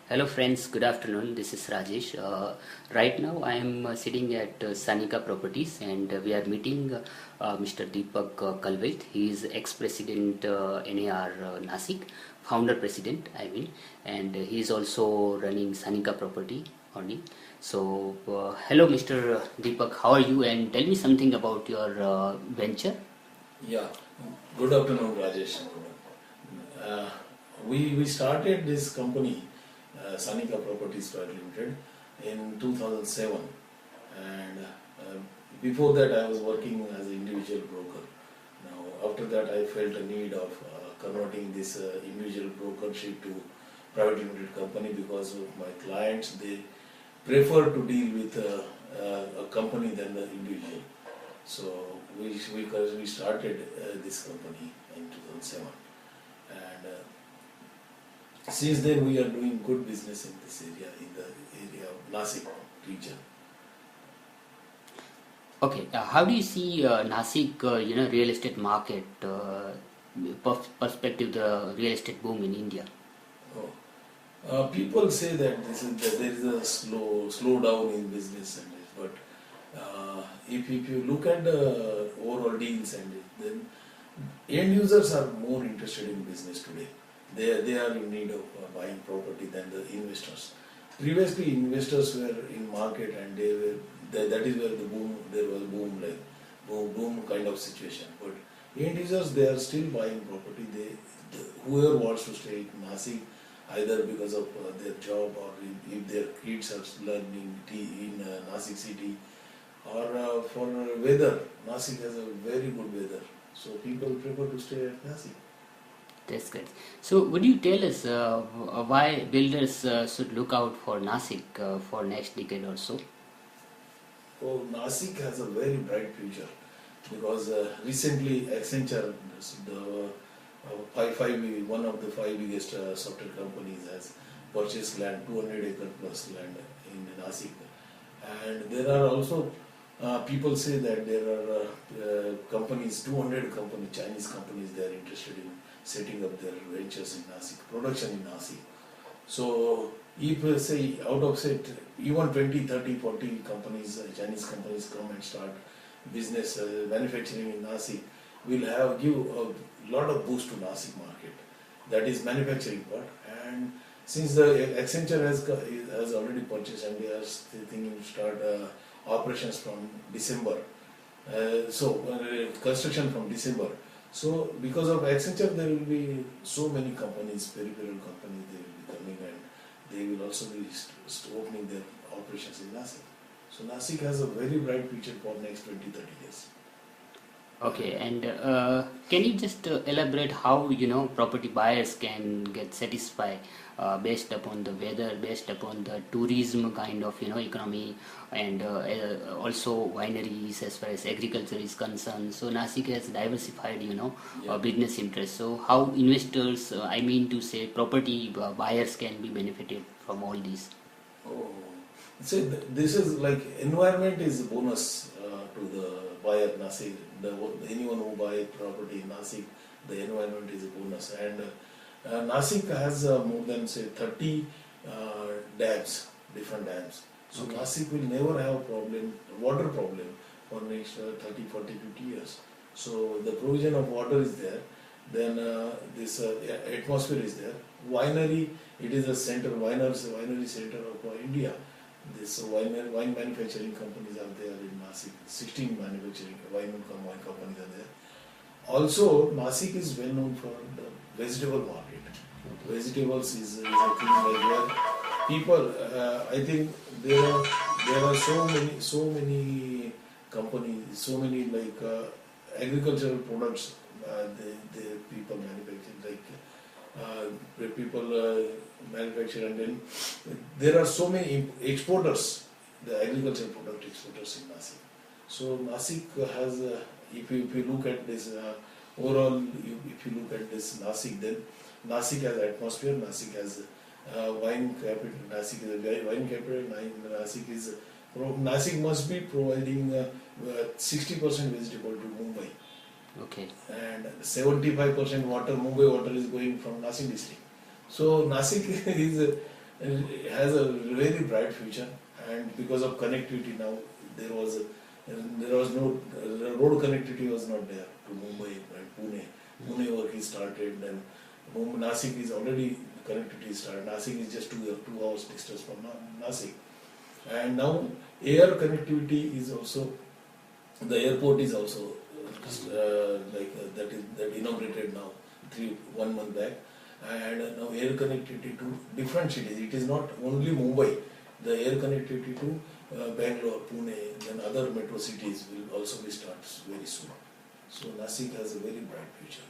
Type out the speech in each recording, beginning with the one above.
Hello friends, good afternoon. This is Rajesh. Right now I am sitting at Sanika Properties and we are meeting Mr. Deepak Kalvait. He is ex-president NAR Nasik, founder president I mean, and he is also running Sanika Property only. So hello Mr. Deepak, how are you, and tell me something about your venture. Yeah, good afternoon, Rajesh. Uh, we started this company, Sanika Properties Private Limited, in 2007, and before that I was working as an individual broker. Now, after that, I felt a need of converting this individual brokership to private limited company because of my clients. They prefer to deal with a company than the individual. So we started this company in 2007, and since then we are doing good business in this area, in the area of Nasik region. Okay, how do you see Nasik, real estate market perspective, the real estate boom in India? Oh. People say that there is a slowdown in business, and this, but if you look at the overall deals, and then end users are more interested in business today. They are in need of buying property than the investors. Previously, investors were in market, and that is where there was boom kind of situation. But end users, they are still buying property. Whoever wants to stay in Nasik, either because of their job, or if their kids are learning in Nasik city, or for weather. Nasik has a very good weather, so people prefer to stay at Nasik. That's good. So, would you tell us why builders should look out for Nasik for next decade or so? Oh, Nasik has a very bright future because recently Accenture, one of the five biggest software companies, has purchased land, 200-acre plus land in Nasik, and there are also people say that there are companies, 200 companies, Chinese companies, they are interested in setting up their ventures in Nasik, production in Nasik. So if say out of say even 20, 30, 40 companies, Chinese companies come and start business manufacturing in Nasik, will give a lot of boost to Nasik market. That is manufacturing part. And since the Accenture has already purchased, and they are thinking to start operations from December, construction from December. So because of Accenture, there will be so many companies, peripheral companies, they will be coming, and they will also be opening their operations in Nasik. So Nasik has a very bright future for next 20, 30 years. Okay, and can you just elaborate how property buyers can get satisfied based upon the weather, based upon the tourism kind of economy, and also wineries as far as agriculture is concerned. So Nasik has diversified business interests. So how investors, I mean to say property buyers, can be benefited from all these? Oh, so this is like environment is a bonus to the buyer Nasik. Anyone who buy property in Nasik, the environment is a bonus. And Nasik has more than say 30 dams, different dams. So Okay. Nasik will never have water problem for next 30, 40, 50 years. So the provision of water is there. Then this atmosphere is there. Winery, it is a center, winery center of India. This wine manufacturing companies are there in Nasik. 16 manufacturing wine companies are there. Also, Nasik is well known for the vegetable market. Vegetables is a thing like where people. I think there are so many companies, so many like agricultural products. The people manufacture, like people manufacture, and then there are so many exporters, the agricultural product exporters in Nasik. So Nasik has, if you look at this overall, if you look at this Nasik, then Nasik has atmosphere, Nasik has wine capital, Nasik is a wine capital, Nasik must be providing 60% vegetable to Mumbai. Okay. And 75% water, Mumbai water is going from Nasik district. So Nasik is it has a very bright future, and because of connectivity now, there was no road connectivity was not there to Mumbai and Pune. Pune work is started, then Nasik is already connectivity started. Nasik is just 2 hours distance from Nasik, and now air connectivity is also, the airport is also that inaugurated now 1 month back, and now air connectivity to different cities. It is not only Mumbai. The air connectivity to Bangalore, Pune, then other metro cities will also be start very soon. So Nasik has a very bright future.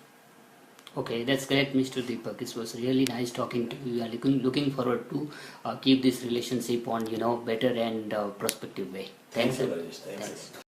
Okay, that's great, Mr. Deepak. It was really nice talking to you. We are looking forward to keep this relationship on better and prospective way. Thank you, Rajesh. Thanks.